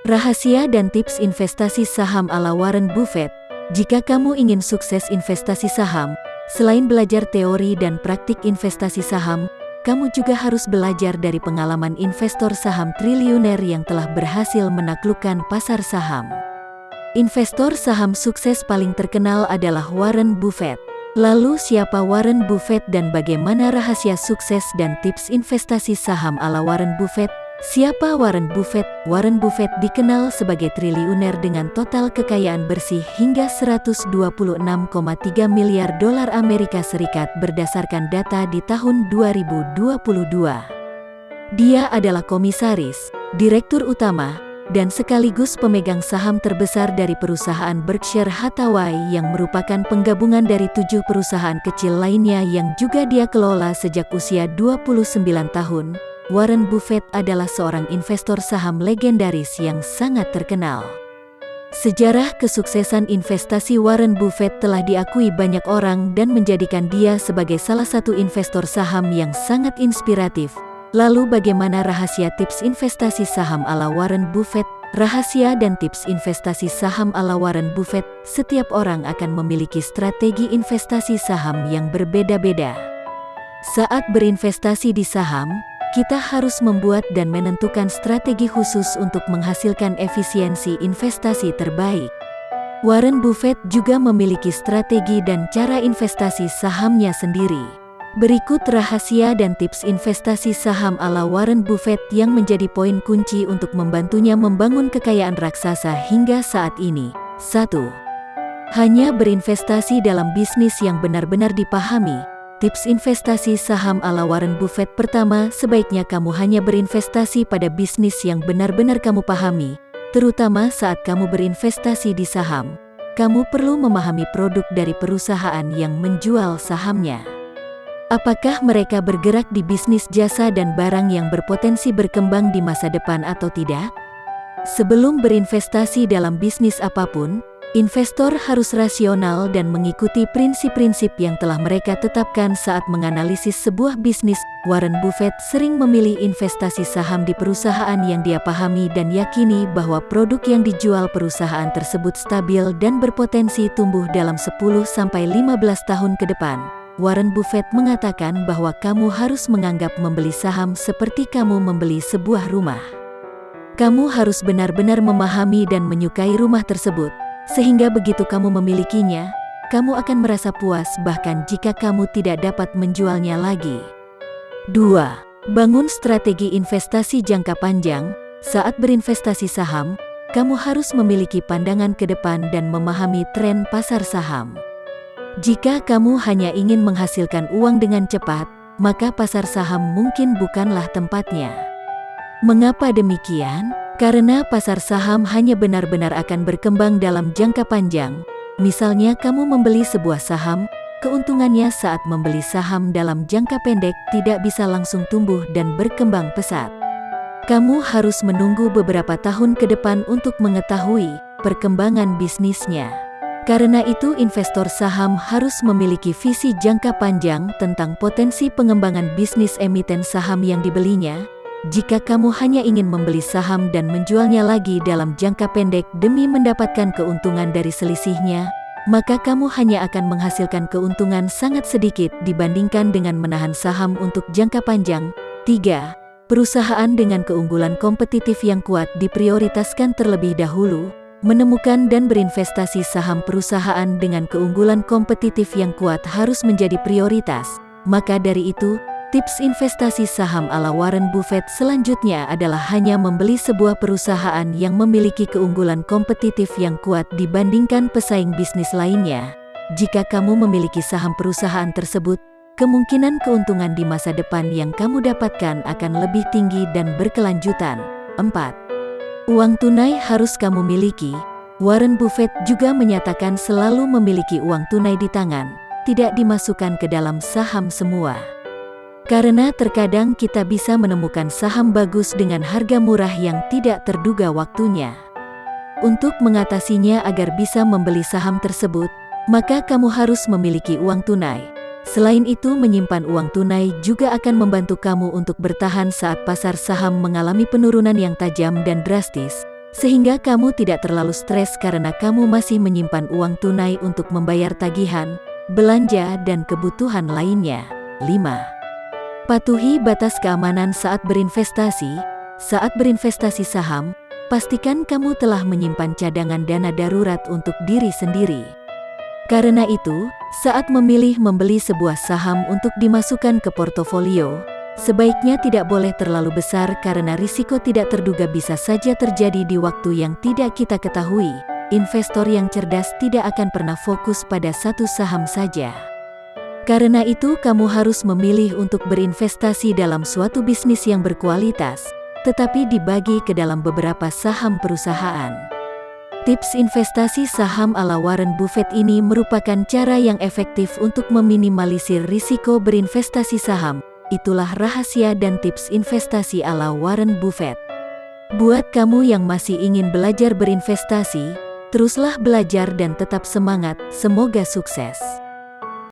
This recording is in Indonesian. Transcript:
Rahasia dan tips investasi saham ala Warren Buffett. Jika kamu ingin sukses investasi saham, selain belajar teori dan praktik investasi saham, kamu juga harus belajar dari pengalaman investor saham triliuner yang telah berhasil menaklukkan pasar saham. Investor saham sukses paling terkenal adalah Warren Buffett. Lalu siapa Warren Buffett dan bagaimana rahasia sukses dan tips investasi saham ala Warren Buffett? Siapa Warren Buffett? Warren Buffett dikenal sebagai triliuner dengan total kekayaan bersih hingga 126,3 miliar dolar Amerika Serikat berdasarkan data di tahun 2022. Dia adalah komisaris, direktur utama, dan sekaligus pemegang saham terbesar dari perusahaan Berkshire Hathaway yang merupakan penggabungan dari 7 perusahaan kecil lainnya yang juga dia kelola sejak usia 29 tahun. Warren Buffett adalah seorang investor saham legendaris yang sangat terkenal. Sejarah kesuksesan investasi Warren Buffett telah diakui banyak orang dan menjadikan dia sebagai salah satu investor saham yang sangat inspiratif. Lalu bagaimana rahasia tips investasi saham ala Warren Buffett? Rahasia dan tips investasi saham ala Warren Buffett. Setiap orang akan memiliki strategi investasi saham yang berbeda-beda. Saat berinvestasi di saham, kita harus membuat dan menentukan strategi khusus untuk menghasilkan efisiensi investasi terbaik. Warren Buffett juga memiliki strategi dan cara investasi sahamnya sendiri. Berikut rahasia dan tips investasi saham ala Warren Buffett yang menjadi poin kunci untuk membantunya membangun kekayaan raksasa hingga saat ini. 1. Hanya berinvestasi dalam bisnis yang benar-benar dipahami. Tips investasi saham ala Warren Buffett. Pertama, sebaiknya kamu hanya berinvestasi pada bisnis yang benar-benar kamu pahami. Terutama saat kamu berinvestasi di saham, kamu perlu memahami produk dari perusahaan yang menjual sahamnya. Apakah mereka bergerak di bisnis jasa dan barang yang berpotensi berkembang di masa depan atau tidak? Sebelum berinvestasi dalam bisnis apapun, investor harus rasional dan mengikuti prinsip-prinsip yang telah mereka tetapkan saat menganalisis sebuah bisnis. Warren Buffett sering memilih investasi saham di perusahaan yang dia pahami dan yakini bahwa produk yang dijual perusahaan tersebut stabil dan berpotensi tumbuh dalam 10-15 tahun ke depan. Warren Buffett mengatakan bahwa kamu harus menganggap membeli saham seperti kamu membeli sebuah rumah. Kamu harus benar-benar memahami dan menyukai rumah tersebut, sehingga begitu kamu memilikinya, kamu akan merasa puas bahkan jika kamu tidak dapat menjualnya lagi. 2. Bangun strategi investasi jangka panjang. Saat berinvestasi saham, kamu harus memiliki pandangan ke depan dan memahami tren pasar saham. Jika kamu hanya ingin menghasilkan uang dengan cepat, maka pasar saham mungkin bukanlah tempatnya. Mengapa demikian? Karena pasar saham hanya benar-benar akan berkembang dalam jangka panjang. Misalnya kamu membeli sebuah saham, keuntungannya saat membeli saham dalam jangka pendek tidak bisa langsung tumbuh dan berkembang pesat. Kamu harus menunggu beberapa tahun ke depan untuk mengetahui perkembangan bisnisnya. Karena itu investor saham harus memiliki visi jangka panjang tentang potensi pengembangan bisnis emiten saham yang dibelinya. Jika kamu hanya ingin membeli saham dan menjualnya lagi dalam jangka pendek demi mendapatkan keuntungan dari selisihnya, maka kamu hanya akan menghasilkan keuntungan sangat sedikit dibandingkan dengan menahan saham untuk jangka panjang. 3. Perusahaan dengan keunggulan kompetitif yang kuat diprioritaskan terlebih dahulu. Menemukan dan berinvestasi saham perusahaan dengan keunggulan kompetitif yang kuat harus menjadi prioritas. Maka dari itu, tips investasi saham ala Warren Buffett selanjutnya adalah hanya membeli sebuah perusahaan yang memiliki keunggulan kompetitif yang kuat dibandingkan pesaing bisnis lainnya. Jika kamu memiliki saham perusahaan tersebut, kemungkinan keuntungan di masa depan yang kamu dapatkan akan lebih tinggi dan berkelanjutan. 4. Uang tunai harus kamu miliki. Warren Buffett juga menyatakan selalu memiliki uang tunai di tangan, tidak dimasukkan ke dalam saham semua. Karena terkadang kita bisa menemukan saham bagus dengan harga murah yang tidak terduga waktunya. Untuk mengatasinya agar bisa membeli saham tersebut, maka kamu harus memiliki uang tunai. Selain itu, menyimpan uang tunai juga akan membantu kamu untuk bertahan saat pasar saham mengalami penurunan yang tajam dan drastis. sehingga kamu tidak terlalu stres karena kamu masih menyimpan uang tunai untuk membayar tagihan, belanja, dan kebutuhan lainnya. 5. Patuhi batas keamanan saat berinvestasi. Saat berinvestasi saham, pastikan kamu telah menyimpan cadangan dana darurat untuk diri sendiri. Karena itu, saat memilih membeli sebuah saham untuk dimasukkan ke portofolio, sebaiknya tidak boleh terlalu besar karena risiko tidak terduga bisa saja terjadi di waktu yang tidak kita ketahui. Investor yang cerdas tidak akan pernah fokus pada satu saham saja. Karena itu, kamu harus memilih untuk berinvestasi dalam suatu bisnis yang berkualitas, tetapi dibagi ke dalam beberapa saham perusahaan. Tips investasi saham ala Warren Buffett ini merupakan cara yang efektif untuk meminimalisir risiko berinvestasi saham. Itulah rahasia dan tips investasi ala Warren Buffett. Buat kamu yang masih ingin belajar berinvestasi, teruslah belajar dan tetap semangat. Semoga sukses.